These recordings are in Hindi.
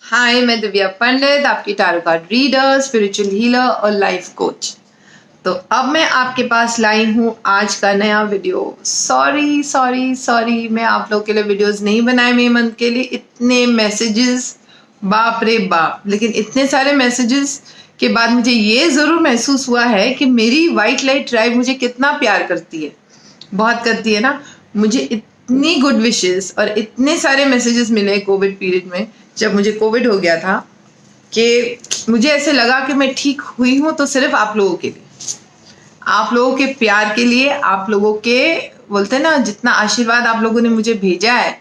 हाय, मैं दिव्या पंडित, आपकी tarot card reader, spiritual healer और लाइफ कोच। तो अब मैं आपके पास लाई हूँ आज का नया वीडियो। सॉरी मैं आप लोग के लिए वीडियोस नहीं बनाए मई मंथ के लिए। इतने मैसेजेस, बाप रे बाप। लेकिन इतने सारे मैसेजेस के बाद मुझे ये ज़रूर महसूस हुआ है कि मेरी वाइट लाइट ट्राइब मुझे कितना प्यार करती है। बहुत करती है ना। मुझे इतनी गुड विशेस और इतने सारे मैसेजेस मिले कोविड पीरियड में, जब मुझे कोविड हो गया था, कि मुझे ऐसे लगा कि मैं ठीक हुई हूँ तो सिर्फ आप लोगों के लिए, आप लोगों के प्यार के लिए, आप लोगों के बोलते हैं ना, जितना आशीर्वाद आप लोगों ने मुझे भेजा है।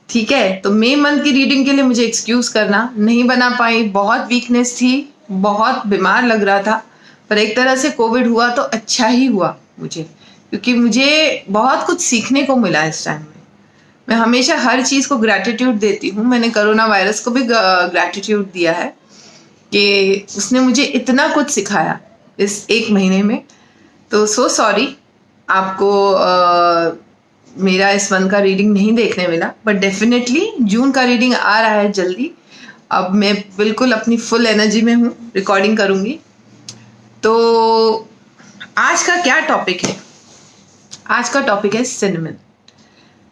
ठीक है, तो मई मंथ की रीडिंग के लिए मुझे एक्सक्यूज करना, नहीं बना पाई। बहुत वीकनेस थी, बहुत बीमार लग रहा था, पर एक तरह से कोविड हुआ तो अच्छा ही हुआ मुझे, क्योंकि मुझे बहुत कुछ सीखने को मिला इस टाइम में। मैं हमेशा हर चीज़ को ग्रैटिट्यूड देती हूँ। मैंने कोरोना वायरस को भी ग्रैटिट्यूड दिया है कि उसने मुझे इतना कुछ सिखाया इस एक महीने में। तो सॉरी आपको मेरा इस मंथ का रीडिंग नहीं देखने मिला, बट डेफिनेटली जून का रीडिंग आ रहा है जल्दी। अब मैं बिल्कुल अपनी फुल एनर्जी में हूँ, रिकॉर्डिंग करूँगी। तो आज का क्या टॉपिक है? आज का टॉपिक है सिनेमन,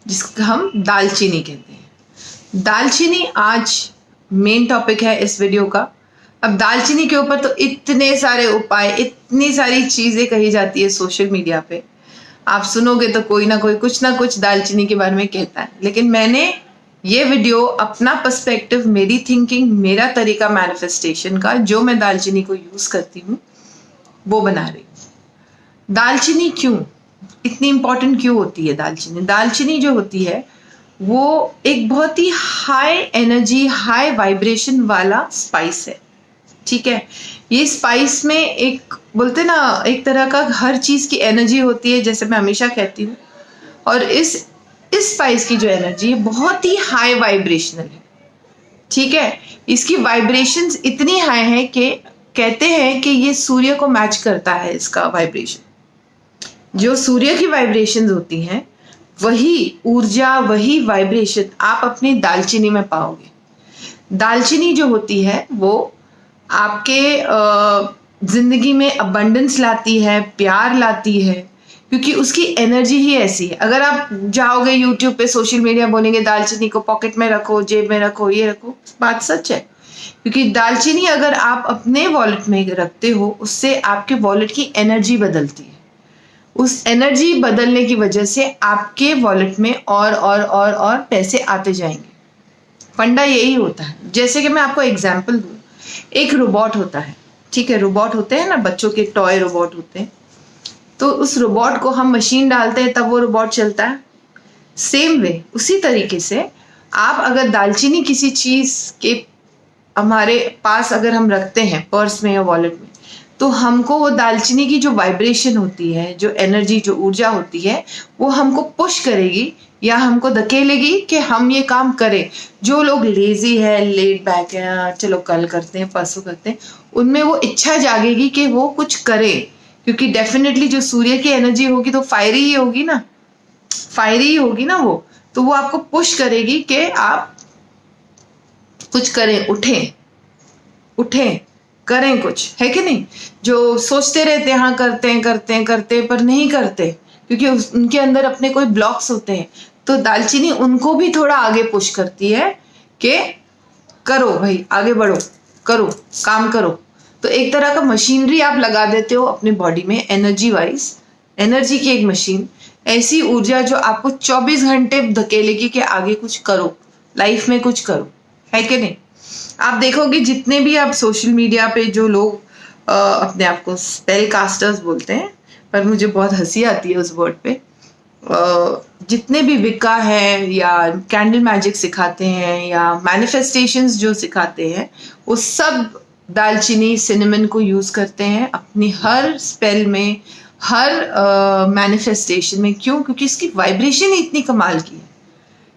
जिसका हम दालचीनी कहते हैं। दालचीनी आज मेन टॉपिक है इस वीडियो का। अब दालचीनी के ऊपर तो इतने सारे उपाय, इतनी सारी चीज़ें कही जाती है सोशल मीडिया पे। आप सुनोगे तो कोई ना कोई कुछ ना कुछ दालचीनी के बारे में कहता है, लेकिन मैंने ये वीडियो अपना पर्सपेक्टिव, मेरी थिंकिंग, मेरा तरीका मैनिफेस्टेशन का, जो मैं दालचीनी को यूज़ करती हूँ, वो बना रही हूँ। दालचीनी क्यों इतनी इंपॉर्टेंट क्यों होती है? दालचीनी जो होती है वो एक बहुत ही हाई एनर्जी, हाई वाइब्रेशन वाला स्पाइस है। ठीक है, ये स्पाइस में एक बोलते ना, एक तरह का हर चीज़ की एनर्जी होती है, जैसे मैं हमेशा कहती हूँ। और इस स्पाइस की जो एनर्जी है बहुत ही हाई वाइब्रेशनल है। ठीक है, इसकी वाइब्रेशंस इतनी हाई है कि कहते हैं कि ये सूर्य को मैच करता है। इसका वाइब्रेशन, जो सूर्य की वाइब्रेशंस होती हैं, वही ऊर्जा, वही वाइब्रेशन आप अपनी दालचीनी में पाओगे। दालचीनी जो होती है वो आपके जिंदगी में अबंडेंस लाती है, प्यार लाती है, क्योंकि उसकी एनर्जी ही ऐसी है। अगर आप जाओगे यूट्यूब पे, सोशल मीडिया, बोलेंगे दालचीनी को पॉकेट में रखो, जेब में रखो, ये रखो, बात सच है। क्योंकि दालचीनी अगर आप अपने वॉलेट में रखते हो, उससे आपके वॉलेट की एनर्जी बदलती है। उस एनर्जी बदलने की वजह से आपके वॉलेट में और पैसे आते जाएंगे। फंडा यही होता है। जैसे कि मैं आपको एग्जांपल दूं, एक रोबोट होता है। ठीक है, रोबोट होते हैं ना, बच्चों के टॉय रोबोट होते हैं। तो उस रोबोट को हम मशीन डालते हैं तब वो रोबोट चलता है। सेम वे, उसी तरीके से आप अगर दालचीनी किसी चीज़ के हमारे पास अगर हम रखते हैं पर्स में या वॉलेट में, तो हमको वो दालचीनी की जो वाइब्रेशन होती है, जो एनर्जी, जो ऊर्जा होती है, वो हमको पुश करेगी या हमको धकेलेगी कि हम ये काम करें। जो लोग लेजी है, लेट बैक है, चलो कल करते हैं, परसों करते हैं, उनमें वो इच्छा जागेगी कि वो कुछ करे। क्योंकि डेफिनेटली जो सूर्य की एनर्जी होगी तो फायरी ही होगी ना, फायरी ही होगी ना वो। तो वो आपको पुश करेगी कि आप कुछ करें, उठें, करें कुछ, है कि नहीं? जो सोचते रहते हैं, हाँ करते हैं, पर नहीं करते, क्योंकि उनके अंदर अपने कोई ब्लॉक्स होते हैं। तो दालचीनी उनको भी थोड़ा आगे पुश करती है कि करो भाई, आगे बढ़ो, करो, काम करो। तो एक तरह का मशीनरी आप लगा देते हो अपने बॉडी में, एनर्जी वाइज, एनर्जी की एक मशीन, ऐसी ऊर्जा जो आपको 24 घंटे धकेलेगी कि आगे कुछ करो, लाइफ में कुछ करो, है कि नहीं? आप देखोगे जितने भी आप सोशल मीडिया पे जो लोग अपने आप को स्पेल कास्टर्स बोलते हैं, पर मुझे बहुत हंसी आती है उस वर्ड पे, जितने भी विक्का है या कैंडल मैजिक सिखाते हैं या मैनिफेस्टेशंस जो सिखाते हैं, वो सब दालचीनी, सिनेमन को यूज़ करते हैं अपनी हर स्पेल में, हर मैनिफेस्टेशन में। क्यों? क्योंकि इसकी वाइब्रेशन ही इतनी कमाल की है,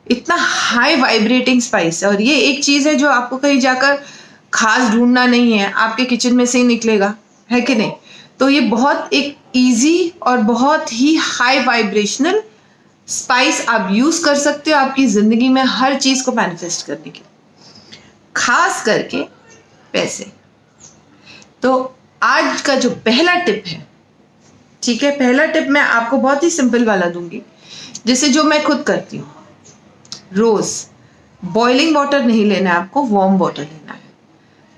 इतना हाई वाइब्रेटिंग स्पाइस है। और ये एक चीज़ है जो आपको कहीं जाकर खास ढूंढना नहीं है, आपके किचन में से ही निकलेगा, है कि नहीं? तो ये बहुत एक इजी और बहुत ही हाई वाइब्रेशनल स्पाइस आप यूज़ कर सकते हो आपकी ज़िंदगी में हर चीज़ को मैनिफेस्ट करने के लिए। खास करके पैसे। तो आज का जो पहला टिप है, ठीक है, पहला टिप मैं आपको बहुत ही सिंपल वाला दूंगी, जैसे जो मैं खुद करती हूँ। रोज बॉइलिंग वाटर नहीं लेना है आपको, वार्म वाटर लेना है।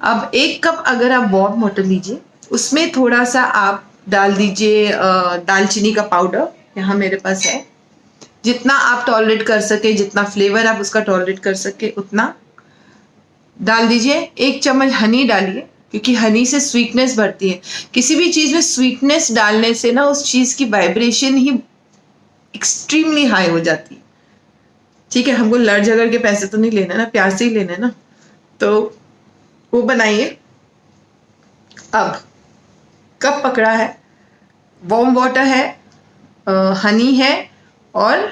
अब 1 कप अगर आप वार्म वाटर लीजिए, उसमें थोड़ा सा आप डाल दीजिए दालचीनी का पाउडर, यहाँ मेरे पास है। जितना आप टॉलरेट कर सके, जितना फ्लेवर आप उसका टॉलरेट कर सके उतना डाल दीजिए। 1 चम्मच हनी डालिए, क्योंकि हनी से स्वीटनेस बढ़ती है। किसी भी चीज़ में स्वीटनेस डालने से ना उस चीज़ की वाइब्रेशन ही एक्सट्रीमली हाई हो जाती है। ठीक है, हमको लड़ झगड़ के पैसे तो नहीं लेना ना, प्यार से ही लेना है ना, तो वो बनाइए। अब कप पकड़ा है, वार्म वाटर है, हनी है और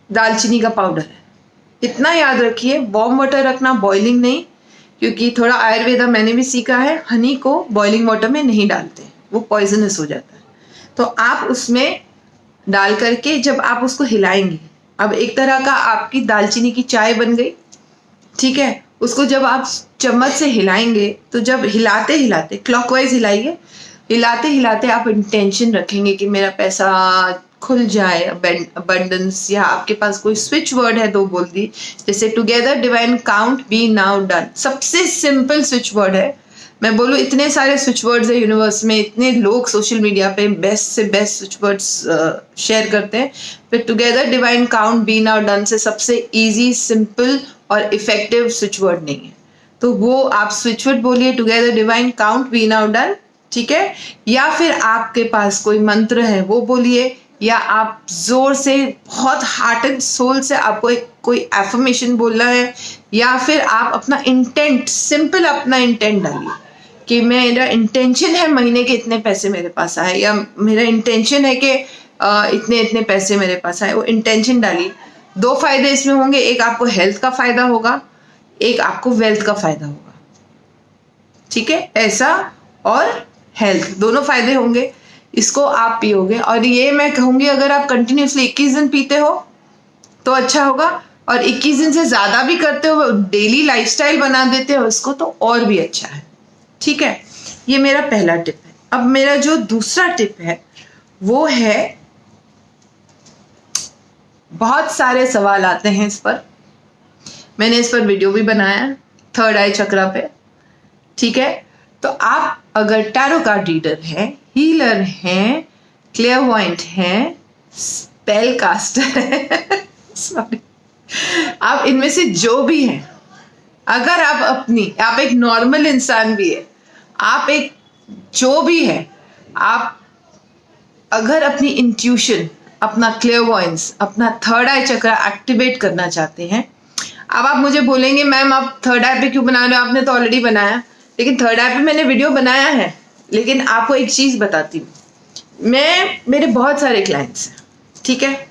दालचीनी का पाउडर है। इतना याद रखिए, वार्म वाटर रखना, बॉइलिंग नहीं, क्योंकि थोड़ा आयुर्वेदा मैंने भी सीखा है, हनी को बॉइलिंग वाटर में नहीं डालते, वो पॉइजनस हो जाता है। तो आप उसमें डाल करके जब आप उसको हिलाएंगे, अब एक तरह का आपकी दालचीनी की चाय बन गई। ठीक है, उसको जब आप चम्मच से हिलाएंगे, तो जब हिलाते हिलाते क्लॉकवाइज हिलाइए, हिलाते हिलाते आप इंटेंशन रखेंगे कि मेरा पैसा खुल जाए, अबंडेंस, या आपके पास कोई स्विच वर्ड है तो बोल दी, जैसे together divine count be now done. सबसे सिंपल स्विच वर्ड है। मैं बोलूँ इतने सारे स्विच वर्ड्स है यूनिवर्स में, इतने लोग सोशल मीडिया पे बेस्ट से बेस्ट स्विच वर्ड्स शेयर करते हैं, फिर together divine count be now done से सबसे इजी, सिंपल और इफेक्टिव स्विच वर्ड नहीं है। तो वो आप स्विच वर्ड बोलिए, together divine count be now done, ठीक है। या फिर आपके पास कोई मंत्र है वो बोलिए, या आप जोर से बहुत हार्ट एंड सोल से आपको एक कोई एफर्मेशन बोलना है, या फिर आप अपना इंटेंट, सिंपल अपना इंटेंट डालिए कि मेरा इंटेंशन है महीने के इतने पैसे मेरे पास आए, या मेरा इंटेंशन है कि इतने इतने पैसे मेरे पास आए। वो इंटेंशन डालिए। 2 फायदे इसमें होंगे, एक आपको हेल्थ का फायदा होगा, एक आपको वेल्थ का फायदा होगा। ठीक है, ऐसा और हेल्थ दोनों फायदे होंगे। इसको आप पियोगे, और ये मैं कहूँगी अगर आप कंटिन्यूसली 21 दिन पीते हो तो अच्छा होगा, और 21 दिन से ज़्यादा भी करते हो, डेली लाइफस्टाइल बना देते हो इसको, तो और भी अच्छा है। ठीक है, ये मेरा पहला टिप है। अब मेरा जो दूसरा टिप है वो है, बहुत सारे सवाल आते हैं इस पर, मैंने इस पर वीडियो भी बनाया, थर्ड आई चक्रा पे। ठीक है, तो आप अगर टैरो कार्ड रीडर हैं, हीलर हैं, क्लेयरवॉयंट हैं, स्पेल कास्टर है सॉरी, आप इनमें से जो भी हैं, अगर आप एक नॉर्मल इंसान भी है, आप एक जो भी है, आप अगर अपनी इंट्यूशन, अपना क्लेयरवॉयंस, अपना थर्ड आई चक्रा एक्टिवेट करना चाहते हैं। अब आप मुझे बोलेंगे मैम आप थर्ड आई पे क्यों बना रहे हो, आपने तो ऑलरेडी बनाया। लेकिन थर्ड आई पे मैंने वीडियो बनाया है, लेकिन आपको एक चीज़ बताती हूँ, मेरे बहुत सारे क्लाइंट्स हैं। ठीक है,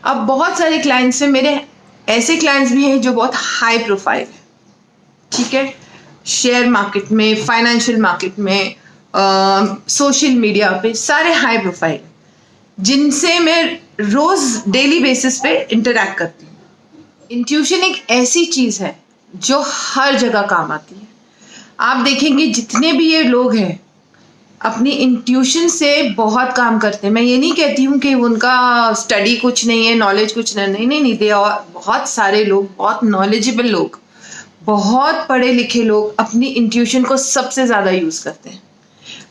अब बहुत सारे क्लाइंट्स में मेरे ऐसे क्लाइंट्स भी हैं जो बहुत हाई प्रोफाइल है। ठीक है, शेयर मार्केट में, फाइनेंशियल मार्केट में, सोशल मीडिया पे, सारे हाई प्रोफाइल, जिनसे मैं रोज डेली बेसिस पे इंटरैक्ट करती हूँ। इंट्यूशन एक ऐसी चीज़ है जो हर जगह काम आती है। आप देखेंगे जितने भी ये लोग हैं अपनी इंट्यूशन से बहुत काम करते हैं। मैं ये नहीं कहती हूँ कि उनका स्टडी कुछ नहीं है, नॉलेज कुछ नहीं, दे और बहुत सारे लोग, बहुत नॉलेजेबल लोग, बहुत पढ़े लिखे लोग अपनी इंट्यूशन को सबसे ज़्यादा यूज़ करते हैं।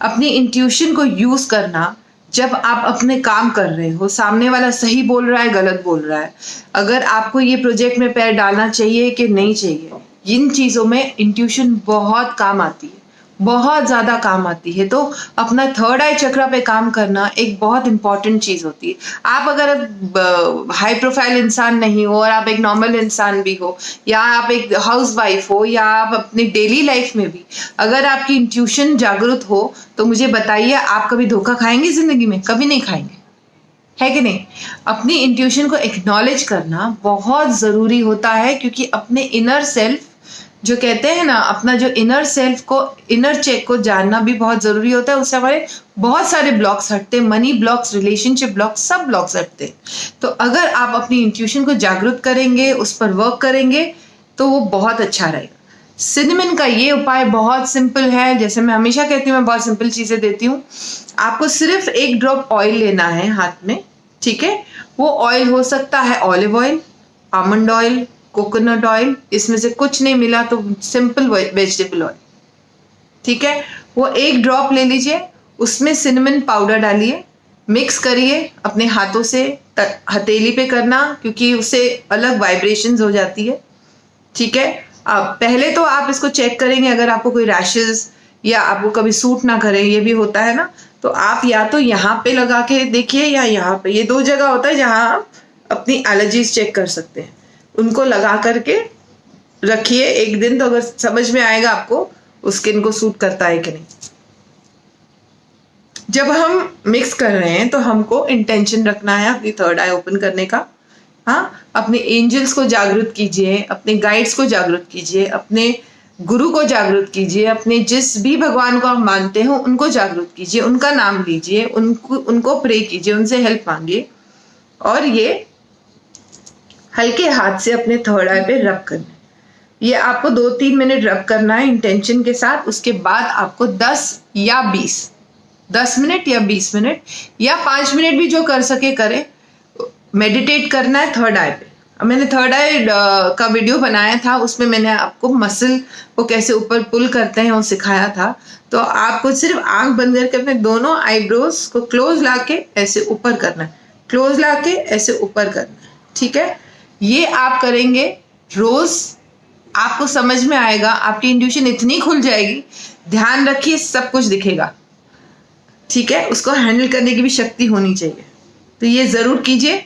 अपनी इंट्यूशन को यूज़ करना, जब आप अपने काम कर रहे हो, सामने वाला सही बोल रहा है, गलत बोल रहा है, अगर आपको ये प्रोजेक्ट में पैर डालना चाहिए कि नहीं चाहिए, इन चीज़ों में इंट्यूशन बहुत काम आती है, बहुत ज़्यादा काम आती है। तो अपना थर्ड आई चक्रा पे काम करना एक बहुत इंपॉर्टेंट चीज़ होती है। आप अगर हाई प्रोफाइल इंसान नहीं हो और आप एक नॉर्मल इंसान भी हो, या आप एक हाउस वाइफ हो, या आप अपनी डेली लाइफ में भी अगर आपकी इंट्यूशन जागरूक हो, तो मुझे बताइए आप कभी धोखा खाएंगे ज़िंदगी में? कभी नहीं खाएंगे, है कि नहीं? अपनी इंट्यूशन को एक्नॉलेज करना बहुत ज़रूरी होता है, क्योंकि अपने इनर सेल्फ जो कहते हैं ना, अपना जो इनर सेल्फ को, इनर चेक को जानना भी बहुत ज़रूरी होता है। उससे हमारे बहुत सारे ब्लॉक्स हटते हैं, मनी ब्लॉक्स, रिलेशनशिप ब्लॉक्स, सब ब्लॉक्स हटते हैं। तो अगर आप अपनी इंट्यूशन को जागरूक करेंगे, उस पर वर्क करेंगे, तो वो बहुत अच्छा रहेगा। सिनेमन का ये उपाय बहुत सिंपल है, जैसे मैं हमेशा कहती हूँ, मैं बहुत सिंपल चीज़ें देती हूँ। आपको सिर्फ 1 ड्रॉप ऑयल लेना है हाथ में, ठीक है। वो ऑयल हो सकता है olive oil, almond oil, coconut oil, इसमें से कुछ नहीं मिला तो सिंपल वेजिटेबल ऑयल, ठीक है। वो 1 ड्रॉप ले लीजिए, उसमें सिनेमन पाउडर डालिए, मिक्स करिए अपने हाथों से, हथेली पे करना क्योंकि उससे अलग वाइब्रेशंस हो जाती है, ठीक है। अब पहले तो आप इसको चेक करेंगे, अगर आपको कोई रैशेस या आपको कभी सूट ना करे, ये भी होता है ना, तो आप या तो यहाँ पे लगा के देखिए या यहाँ पे, ये 2 जगह होता है जहाँ आप अपनी एलर्जीज चेक कर सकते हैं। उनको लगा करके रखिए 1 दिन, तो अगर समझ में आएगा आपको उस स्किन को सूट करता है कि नहीं। जब हम मिक्स कर रहे हैं तो हमको इंटेंशन रखना है अपनी थर्ड आई ओपन करने का। हाँ, अपने एंजल्स को जागृत कीजिए, अपने गाइड्स को जागृत कीजिए, अपने गुरु को जागृत कीजिए, अपने जिस भी भगवान को आप मानते हो उनको जागृत कीजिए, उनका नाम लीजिए, उनको प्रे कीजिए, उनसे हेल्प मांगिए, और ये हल्के हाथ से अपने थर्ड आई पे रब करना है। ये आपको 2-3 मिनट रब करना है इंटेंशन के साथ। उसके बाद आपको 10 मिनट या 20 मिनट या 5 मिनट भी जो कर सके करे, मेडिटेट करना है थर्ड आई पे। मैंने थर्ड आई का वीडियो बनाया था, उसमें मैंने आपको मसल को कैसे ऊपर पुल करते हैं वो सिखाया था। तो आपको सिर्फ आंख बंद करके अपने दोनों आईब्रोज को क्लोज लाके ऐसे ऊपर करना है, क्लोज लाके ऐसे ऊपर करना है, ठीक है। ये आप करेंगे रोज, आपको समझ में आएगा, आपकी इंट्यूशन इतनी खुल जाएगी। ध्यान रखिए, सब कुछ दिखेगा, ठीक है। उसको हैंडल करने की भी शक्ति होनी चाहिए। तो ये जरूर कीजिए,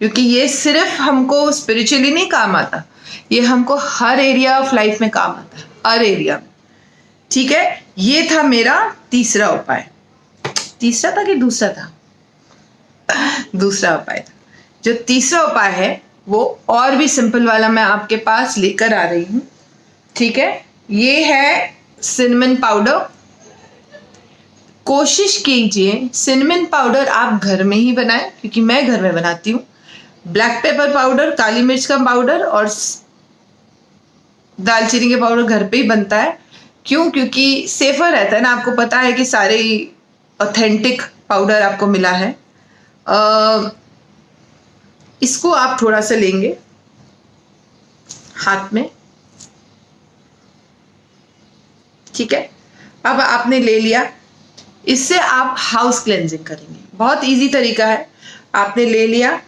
क्योंकि ये सिर्फ हमको स्पिरिचुअली नहीं काम आता, ये हमको हर एरिया ऑफ लाइफ में काम आता है, हर एरिया में, ठीक है। ये था मेरा तीसरा उपाय। तीसरा था कि दूसरा था? दूसरा उपाय था। जो तीसरा उपाय है वो और भी सिंपल वाला मैं आपके पास लेकर आ रही हूँ, ठीक है। ये है सिनेमन पाउडर। कोशिश कीजिए सिनेमन पाउडर आप घर में ही बनाएं, क्योंकि मैं घर में बनाती हूँ। ब्लैक पेपर पाउडर, काली मिर्च का पाउडर और दालचीनी के पाउडर घर पे ही बनता है। क्यों? क्योंकि सेफर रहता है ना, आपको पता है कि सारे ऑथेंटिक पाउडर आपको मिला है। इसको आप थोड़ा सा लेंगे हाथ में, ठीक है। अब आपने ले लिया, इससे आप हाउस क्लेंजिंग करेंगे। बहुत इजी तरीका है। आपने ले लिया,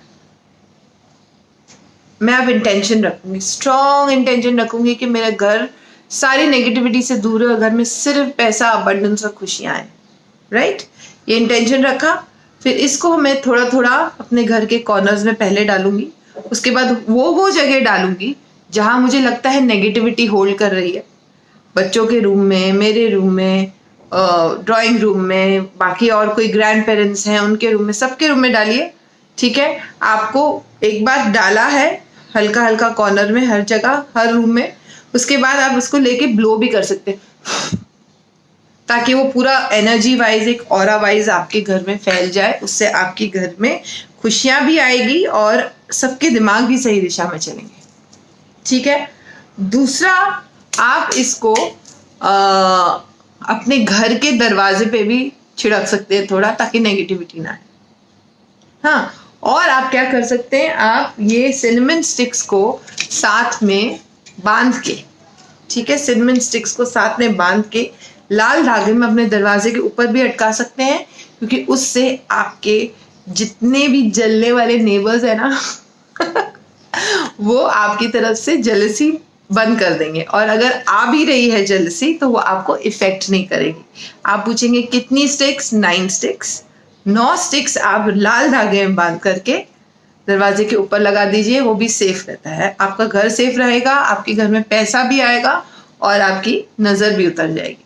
मैं अब इंटेंशन रखूंगी, स्ट्रॉन्ग इंटेंशन रखूंगी कि मेरा घर सारी नेगेटिविटी से दूर है और घर में सिर्फ पैसा, अबंडेंस और खुशियां आए, राइट। ये इंटेंशन रखा, फिर इसको मैं थोड़ा थोड़ा अपने घर के कॉर्नर्स में पहले डालूंगी। उसके बाद वो जगह डालूंगी जहां मुझे लगता है नेगेटिविटी होल्ड कर रही है। बच्चों के रूम में, मेरे रूम में, ड्राइंग रूम में, बाकी और कोई ग्रैंड पेरेंट्स हैं उनके रूम में, सबके रूम में डालिए, ठीक है। आपको एक बार डाला है हल्का हल्का कॉर्नर में, हर जगह, हर रूम में। उसके बाद आप उसको लेके ब्लो भी कर सकते हैं, ताकि वो पूरा एनर्जी वाइज, एक ऑरा वाइज आपके घर में फैल जाए। उससे आपके घर में खुशियां भी आएगी और सबके दिमाग भी सही दिशा में चलेंगे, ठीक है। दूसरा, आप इसको अपने घर के दरवाजे पे भी छिड़क सकते हैं थोड़ा, ताकि नेगेटिविटी ना आए। हाँ, और आप क्या कर सकते हैं, आप ये सिनेमन स्टिक्स को साथ में बांध के, ठीक है, सिनेमन स्टिक्स को साथ में बांध के लाल धागे में अपने दरवाजे के ऊपर भी अटका सकते हैं, क्योंकि उससे आपके जितने भी जलने वाले नेबर्स है ना वो आपकी तरफ से जेलसी बंद कर देंगे। और अगर आ भी रही है जेलसी तो वो आपको इफेक्ट नहीं करेगी। आप पूछेंगे कितनी स्टिक्स? 9 स्टिक्स। 9 स्टिक्स आप लाल धागे में बांध करके दरवाजे के ऊपर लगा दीजिए, वो भी सेफ रहता है। आपका घर सेफ रहेगा, आपके घर में पैसा भी आएगा और आपकी नजर भी उतर जाएगी,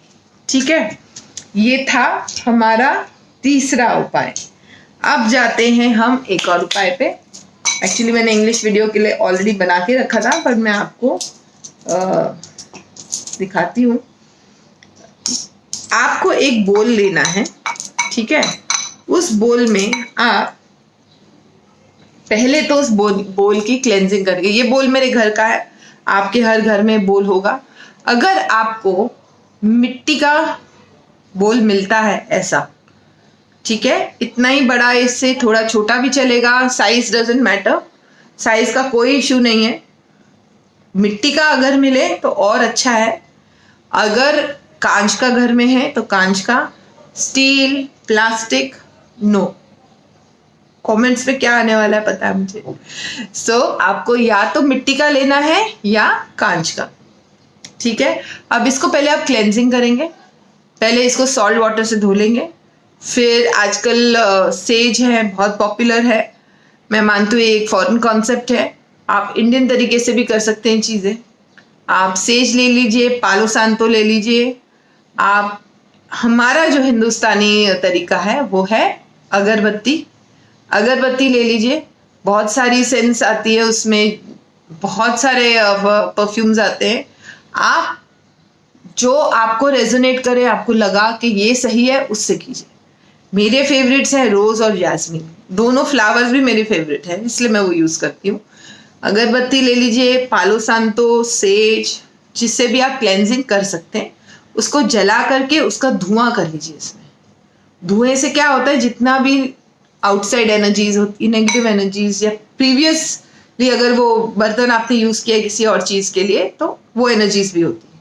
ठीक है। ये था हमारा तीसरा उपाय। अब जाते हैं हम एक और उपाय पे। एक्चुअली मैंने इंग्लिश वीडियो के लिए ऑलरेडी बना के रखा था, पर मैं आपको दिखाती हूँ। आपको एक बोल लेना है, ठीक है। उस बोल में आप पहले तो उस बोल की क्लेंजिंग करके, ये बोल मेरे घर का है, आपके हर घर में बोल होगा। अगर आपको मिट्टी का बोल मिलता है ऐसा, ठीक है, इतना ही बड़ा, इससे थोड़ा छोटा भी चलेगा, साइज डजंट मैटर, साइज का कोई इश्यू नहीं है। मिट्टी का अगर मिले तो और अच्छा है। अगर कांच का घर में है तो कांच का, स्टील, प्लास्टिक नो। कमेंट्स पे क्या आने वाला है पता है मुझे। सो आपको या तो मिट्टी का लेना है या कांच का, ठीक है। अब इसको पहले आप क्लेंजिंग करेंगे, पहले इसको सॉल्ट वाटर से धो लेंगे। फिर आजकल सेज है, बहुत पॉपुलर है, मैं मानती हूँ ये एक फॉरेन कॉन्सेप्ट है, आप इंडियन तरीके से भी कर सकते हैं चीज़ें। आप सेज ले लीजिए, पालो सांतो ले लीजिए। आप, हमारा जो हिंदुस्तानी तरीका है वो है अगरबत्ती, अगरबत्ती ले लीजिए। बहुत सारी सेंस आती है उसमें, बहुत सारे परफ्यूम्स आते हैं। आप जो आपको रेजोनेट करे, आपको लगा कि ये सही है, उससे कीजिए। मेरे फेवरेट्स हैं रोज और जास्मीन, दोनों फ्लावर्स भी मेरे फेवरेट हैं, इसलिए मैं वो यूज करती हूँ। अगरबत्ती ले लीजिए, पालो सांतो, सेज, जिससे भी आप क्लेंजिंग कर सकते हैं, उसको जला करके उसका धुआं कर लीजिए। इसमें धुएं से क्या होता है, जितना भी आउटसाइड एनर्जीज होती, नेगेटिव एनर्जीज, या प्रीवियसली अगर वो बर्तन आपने यूज किया किसी और चीज के लिए तो वो एनर्जीज भी होती है,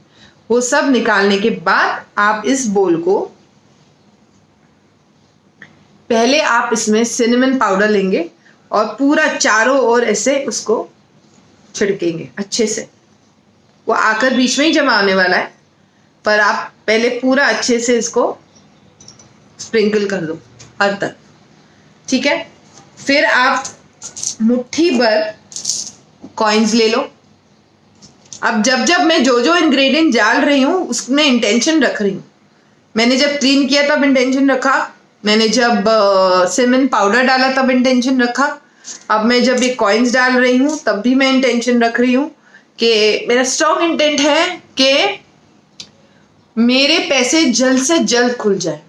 वो सब निकालने के बाद आप इस बोल को, पहले आप इसमें सिनेमन पाउडर लेंगे और पूरा चारों ओर ऐसे उसको छिड़केंगे अच्छे से। वो आकर बीच में ही जमा होने वाला है, पर आप पहले पूरा अच्छे से इसको स्प्रिंकल कर दो हर तक, ठीक है। फिर आप मुट्ठी भर कॉइन्स ले लो। अब जब जब मैं जो जो इंग्रेडिएंट डाल रही हूँ उसमें इंटेंशन रख रही हूँ। मैंने जब क्लीन किया तब इंटेंशन रखा, मैंने जब सिनेमन पाउडर डाला तब इंटेंशन रखा, अब मैं जब ये कॉइन्स डाल रही हूँ तब भी मैं इंटेंशन रख रही हूँ कि मेरा स्ट्रॉन्ग इंटेंट है कि मेरे पैसे जल्द से जल्द खुल जाए।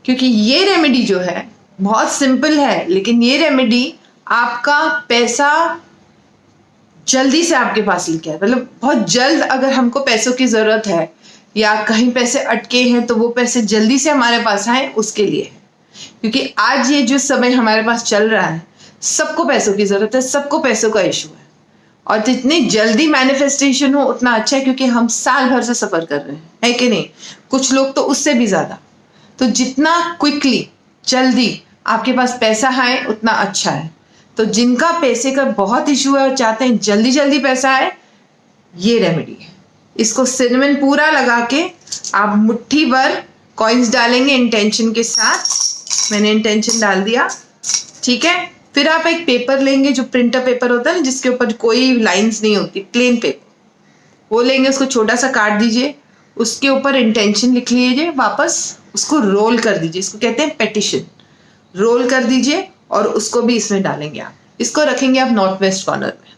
क्योंकि ये रेमेडी जो है बहुत सिंपल है, लेकिन ये रेमेडी आपका पैसा जल्दी से आपके पास लेके आए। मतलब बहुत जल्द अगर हमको पैसों की ज़रूरत है या कहीं पैसे अटके हैं तो वो पैसे जल्दी से हमारे पास आए, उसके लिए है। क्योंकि आज ये जो समय हमारे पास चल रहा है, सबको पैसों की ज़रूरत है, सबको पैसों का इशू है, और जितनी जल्दी मैनिफेस्टेशन हो उतना अच्छा है, क्योंकि हम साल भर से सफ़र कर रहे हैं, है कि नहीं? कुछ लोग तो उससे भी ज़्यादा। तो जितना क्विकली, जल्दी आपके पास पैसा आए उतना अच्छा है। तो जिनका पैसे का बहुत इशू है और चाहते हैं जल्दी जल्दी पैसा आए, ये रेमेडी है। इसको सिनेमन पूरा लगा के आप मुट्ठी भर कॉइन्स डालेंगे इंटेंशन के साथ। मैंने इंटेंशन डाल दिया, ठीक है। फिर आप एक पेपर लेंगे, जो प्रिंटर पेपर होता है ना, जिसके ऊपर कोई लाइंस नहीं होती, प्लेन पेपर, वो लेंगे, उसको छोटा सा काट दीजिए, उसके ऊपर इंटेंशन लिख लीजिए, वापस उसको रोल कर दीजिए, इसको कहते हैं पेटिशन। रोल कर दीजिए और उसको भी इसमें डालेंगे आप। इसको रखेंगे आप नॉर्थ वेस्ट कॉर्नर में,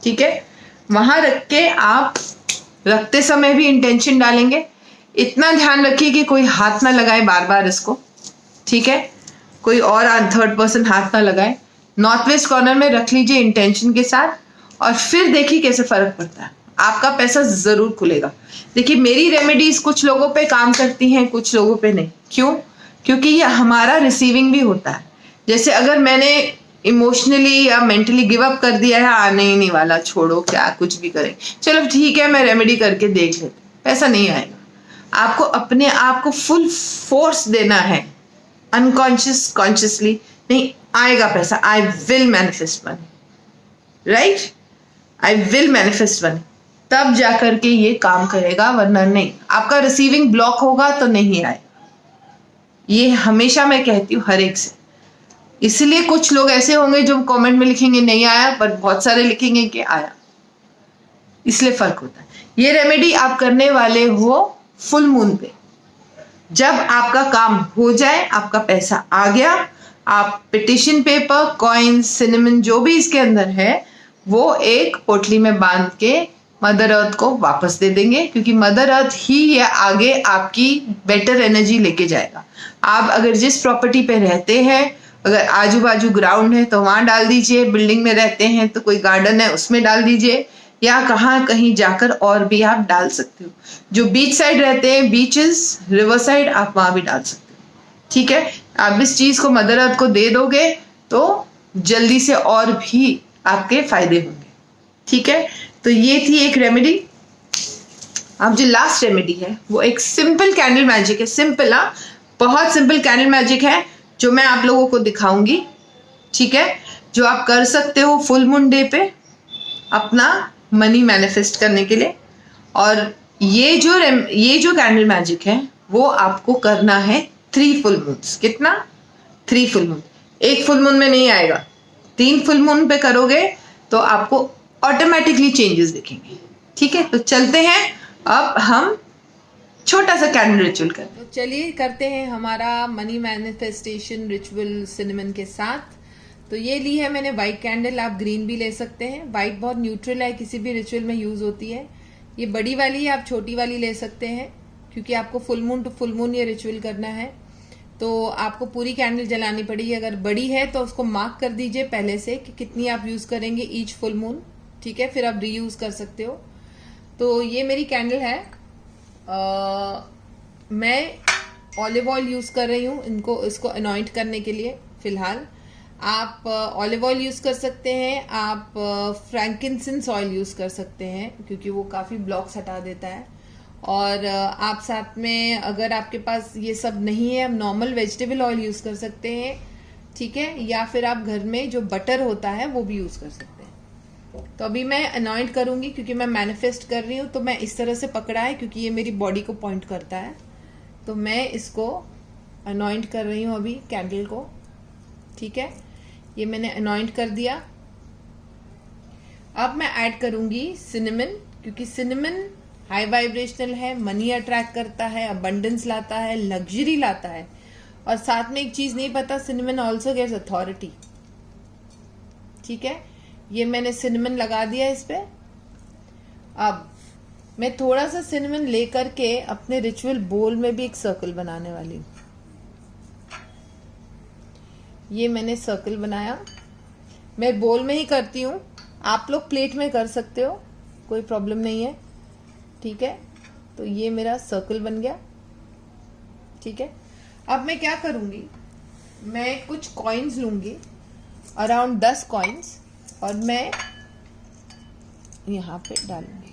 ठीक है। वहां रख के आप रखते समय भी इंटेंशन डालेंगे। इतना ध्यान रखिए कि कोई हाथ ना लगाए बार बार इसको, ठीक है, कोई और थर्ड पर्सन हाथ ना लगाए। नॉर्थ वेस्ट कॉर्नर में रख लीजिए इंटेंशन के साथ, और फिर देखिए कैसे फर्क पड़ता है। आपका पैसा जरूर खुलेगा। देखिए, मेरी रेमेडीज कुछ लोगों पे काम करती हैं, कुछ लोगों पे नहीं। क्यों? क्योंकि ये हमारा रिसीविंग भी होता है। जैसे अगर मैंने इमोशनली या मेंटली गिव अप कर दिया है, आने ही नहीं वाला, छोड़ो, क्या कुछ भी करें, चलो ठीक है मैं रेमेडी करके देख लेते, पैसा नहीं आएगा। आपको अपने आप को फुल फोर्स देना है, अनकॉन्शियस कॉन्शियसली नहीं आएगा पैसा। I will manifest money, right, I will manifest money, तब जाकर के ये काम करेगा, वरना नहीं। आपका रिसीविंग ब्लॉक होगा तो नहीं आएगा। ये हमेशा मैं कहती हूँ हर एक से। इसलिए कुछ लोग ऐसे होंगे जो कमेंट में लिखेंगे नहीं आया, पर बहुत सारे लिखेंगे कि आया, इसलिए फर्क होता है। ये रेमेडी आप करने वाले हो फुल मून पे। जब आपका काम हो जाए, आपका पैसा आ गया, आप पिटिशन पेपर, कॉइन, सिनेमन, जो भी इसके अंदर है, वो एक पोटली में बांध के मदर अर्थ को वापस दे देंगे, क्योंकि मदर अर्थ ही ये आगे आपकी बेटर एनर्जी लेके जाएगा। आप अगर जिस प्रॉपर्टी पे रहते हैं, अगर आजू बाजू ग्राउंड है तो वहाँ डाल दीजिए, बिल्डिंग में रहते हैं तो कोई गार्डन है उसमें डाल दीजिए, या कहाँ कहीं जाकर और भी आप डाल सकते हो। जो बीच साइड रहते हैं, बीचेस, रिवर साइड, आप वहां भी डाल सकते हो। ठीक है, आप इस चीज को मदर अर्थ को दे दोगे तो जल्दी से और भी आपके फायदे होंगे। ठीक है, तो ये थी एक रेमेडी। अब जो लास्ट रेमेडी है वो एक सिंपल कैंडल मैजिक है। सिंपल, हाँ, बहुत सिंपल कैंडल मैजिक है जो मैं आप लोगों को दिखाऊंगी। ठीक है, जो आप कर सकते हो फुल मून डे पे अपना मनी मैनिफेस्ट करने के लिए। और ये जो कैंडल मैजिक है वो आपको करना है 3 फुल मून्स। कितना? 3 फुल मून। एक फुल मून में नहीं आएगा, 3 फुल मून पे करोगे तो आपको ऑटोमेटिकली चेंजेस दिखेंगे। ठीक है, तो चलते हैं अब हम छोटा सा कैंडल रिचुअल करते हैं। तो चलिए करते हैं हमारा मनी मैनिफेस्टेशन रिचुअल सिनेमन के साथ। तो ये ली है मैंने वाइट कैंडल, आप ग्रीन भी ले सकते हैं। वाइट बहुत न्यूट्रल है, किसी भी रिचुअल में यूज होती है। ये बड़ी वाली है, आप छोटी वाली ले सकते हैं क्योंकि आपको full moon to full moon ये रिचुअल करना है तो आपको पूरी कैंडल जलानी पड़ेगी। अगर बड़ी है तो उसको मार्क कर दीजिए पहले से कि कितनी आप यूज करेंगे ईच फुल मून। ठीक है, फिर आप रीयूज कर सकते हो। तो ये मेरी कैंडल है। मैं ऑलिव ऑयल यूज कर रही हूँ इसको अनॉइंट करने के लिए। फिलहाल आप ऑलिव ऑयल यूज कर सकते हैं, आप फ्रैंकिंसेंस ऑयल यूज कर सकते हैं क्योंकि वो काफी ब्लॉक्स हटा देता है। और आप साथ में अगर आपके पास ये सब नहीं है, आप नॉर्मल वेजिटेबल ऑयल यूज कर सकते हैं। ठीक है, या फिर आप घर में जो बटर होता है वो भी यूज कर सकते हैं। तो अभी मैं अनॉइंट करूंगी क्योंकि मैं मैनिफेस्ट कर रही हूँ तो मैं इस तरह से पकड़ा है क्योंकि ये मेरी बॉडी को पॉइंट करता है। तो मैं इसको अनॉइंट कर रही हूँ अभी कैंडल को। ठीक है, ये मैंने अनॉइंट कर दिया। अब मैं ऐड करूंगी सिनेमन क्योंकि सिनेमन हाई वाइब्रेशनल है, मनी अट्रैक्ट करता है, अबंडेंस लाता है, लग्जरी लाता है। और साथ में एक चीज नहीं पता, सिनेमन ऑल्सो गिव्स अथॉरिटी। ठीक है, ये मैंने सिनेमन लगा दिया इस पे। अब मैं थोड़ा सा सिनेमन लेकर के अपने रिचुअल बोल में भी एक सर्कल बनाने वाली हूँ। ये मैंने सर्कल बनाया, मैं बोल में ही करती हूँ, आप लोग प्लेट में कर सकते हो, कोई प्रॉब्लम नहीं है। ठीक है, तो ये मेरा सर्कल बन गया। ठीक है, अब मैं क्या करूंगी, मैं कुछ कॉइन्स लूंगी, अराउंड 10 कॉइन्स, और मैं यहाँ पे डालूंगी।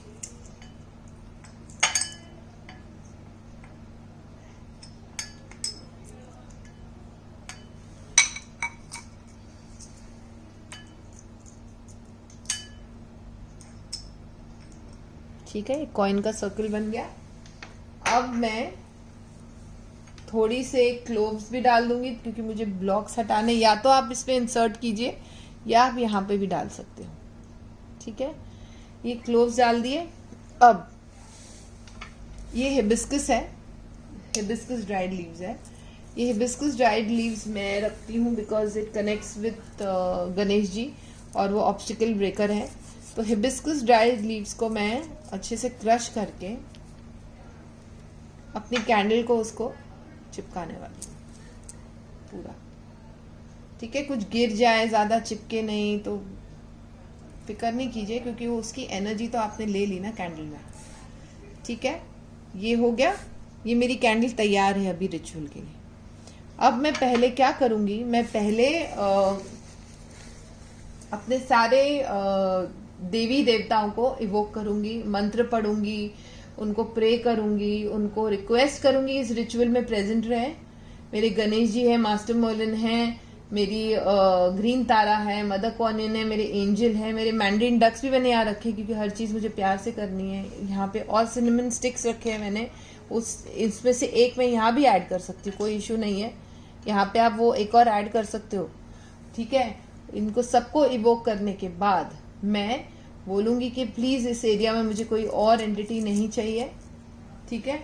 ठीक है, कॉइन का सर्कल बन गया। अब मैं थोड़ी से क्लोव्स भी डाल दूंगी क्योंकि मुझे ब्लॉक्स हटाने, या तो आप इसमें इंसर्ट कीजिए या आप यहाँ पे भी डाल सकते हो। ठीक है, ये क्लोव्स डाल दिए। अब ये हिबिस्कस है, हिबिस्कस ड्राइड लीव्स है। ये हिबिस्कस ड्राइड लीव्स मैं रखती हूँ because it connects with Ganesh ji और वो ऑब्स्टिकल ब्रेकर है। तो हिबिस्कस ड्राइड लीव्स को मैं अच्छे से क्रश करके अपनी कैंडल को उसको चिपकाने वाली हूँ पूरा। ठीक है, कुछ गिर जाए, ज्यादा चिपके नहीं तो फिक्र नहीं कीजिए क्योंकि वो उसकी एनर्जी तो आपने ले ली ना कैंडल में। ठीक है, ये हो गया, ये मेरी कैंडल तैयार है अभी रिचुअल के लिए। अब मैं पहले क्या करूंगी, मैं पहले अपने सारे देवी देवताओं को इवोक करूंगी, मंत्र पढ़ूंगी, उनको प्रे करूंगी, उनको रिक्वेस्ट करूंगी इस रिचुअल में प्रेजेंट रहे। मेरे गणेश जी है, मास्टर मोलन है, मेरी ग्रीन तारा है, मदर कॉनियन है, मेरे एंजल है, मेरे मैंड्रीन डक्स भी मैंने यहाँ रखे क्योंकि हर चीज मुझे प्यार से करनी है। यहाँ पे और सिनेमन स्टिक्स रखे हैं मैंने, इसमें से एक मैं यहाँ भी ऐड कर सकती हूँ, कोई इशू नहीं है। यहाँ पे आप वो एक और ऐड कर सकते हो। ठीक है, इनको सबको इवोक करने के बाद मैं बोलूंगी कि प्लीज इस एरिया में मुझे कोई और एंटिटी नहीं चाहिए। ठीक है,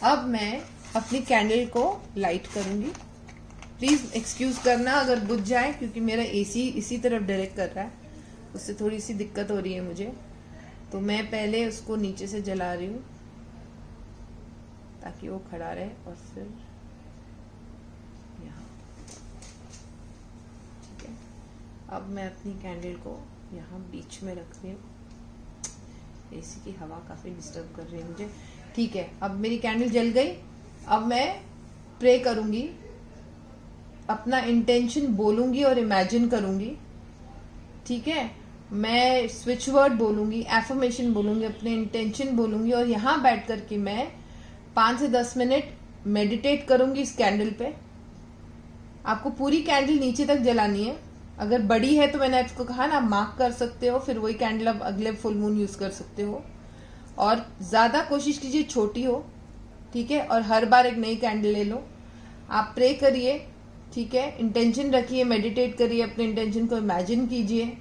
अब मैं अपनी कैंडल को लाइट करूंगी। प्लीज एक्सक्यूज करना अगर बुझ जाए क्योंकि मेरा एसी इसी तरफ डायरेक्ट कर रहा है, उससे थोड़ी सी दिक्कत हो रही है मुझे। तो मैं पहले उसको नीचे से जला रही हूँ ताकि वो खड़ा रहे और फिर यहाँ। ठीक है, अब मैं अपनी कैंडल को यहाँ बीच में रख रही हूँ। एसी की हवा काफ़ी डिस्टर्ब कर रही है मुझे। ठीक है, अब मेरी कैंडल जल गई। अब मैं प्रे करूँगी, अपना इंटेंशन बोलूँगी और इमेजिन करूँगी। ठीक है, मैं स्विच वर्ड बोलूँगी, एफर्मेशन बोलूँगी, अपने इंटेंशन बोलूँगी और यहाँ बैठ कर के मैं 5 से 10 मिनट मेडिटेट करूँगी इस कैंडल पे। आपको पूरी कैंडल नीचे तक जलानी है। अगर बड़ी है तो मैंने आपको कहा ना, मार्क कर सकते हो, फिर वही कैंडल आप अगले फुल मून यूज कर सकते हो। और ज्यादा कोशिश कीजिए छोटी हो, ठीक है, और हर बार एक नई कैंडल ले लो। आप प्रे करिए, ठीक है, इंटेंशन रखिए, मेडिटेट करिए, अपने इंटेंशन को इमेजिन कीजिए,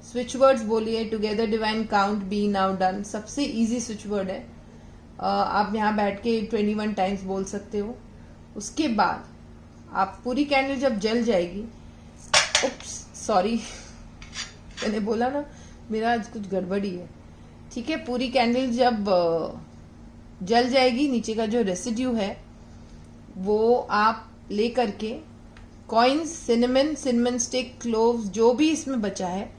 स्विच वर्ड्स बोलिए, together divine count be now done, सबसे इजी स्विच वर्ड है। आप यहाँ बैठ के 21 टाइम्स बोल सकते हो। उसके बाद आप पूरी कैंडल जब जल जाएगी, उप्स सॉरी मैंने बोला ना मेरा आज कुछ गड़बड़ी है, ठीक है, पूरी कैंडल जब जल जाएगी, नीचे का जो रेसिड्यू है वो आप ले करके कॉइन्स, सिनेमन स्टिक, क्लोव्स, जो भी इसमें बचा है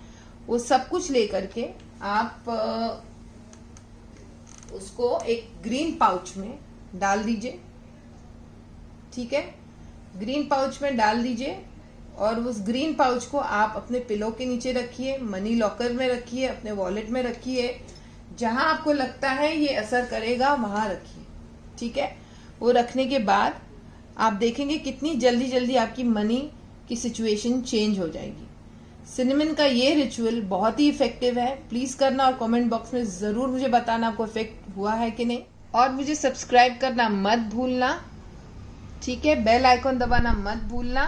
वो सब कुछ ले करके आप उसको एक ग्रीन पाउच में डाल दीजिए। ठीक है, ग्रीन पाउच में डाल दीजिए और उस ग्रीन पाउच को आप अपने पिलो के नीचे रखिए, मनी लॉकर में रखिए, अपने वॉलेट में रखिए, जहां आपको लगता है ये असर करेगा वहां रखिए। ठीक है, वो रखने के बाद आप देखेंगे कितनी जल्दी जल्दी आपकी मनी की सिचुएशन चेंज हो जाएगी। सिनेमन का ये रिचुअल बहुत ही इफेक्टिव है, प्लीज करना और कमेंट बॉक्स में जरूर मुझे बताना आपको इफेक्ट हुआ है कि नहीं। और मुझे सब्सक्राइब करना मत भूलना, ठीक है, बेल आइकॉन दबाना मत भूलना,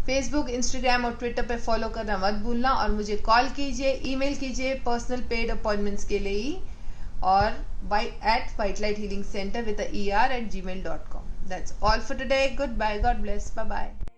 फेसबुक, इंस्टाग्राम और ट्विटर पे फॉलो करना मत भूलना, और मुझे कॉल कीजिए, ईमेल कीजिए पर्सनल पेड अपॉइंटमेंट्स के लिए ही, और @whitelighthealingcenter with a ER@gmail.com. That's all for today. Goodbye. God bless. Bye bye.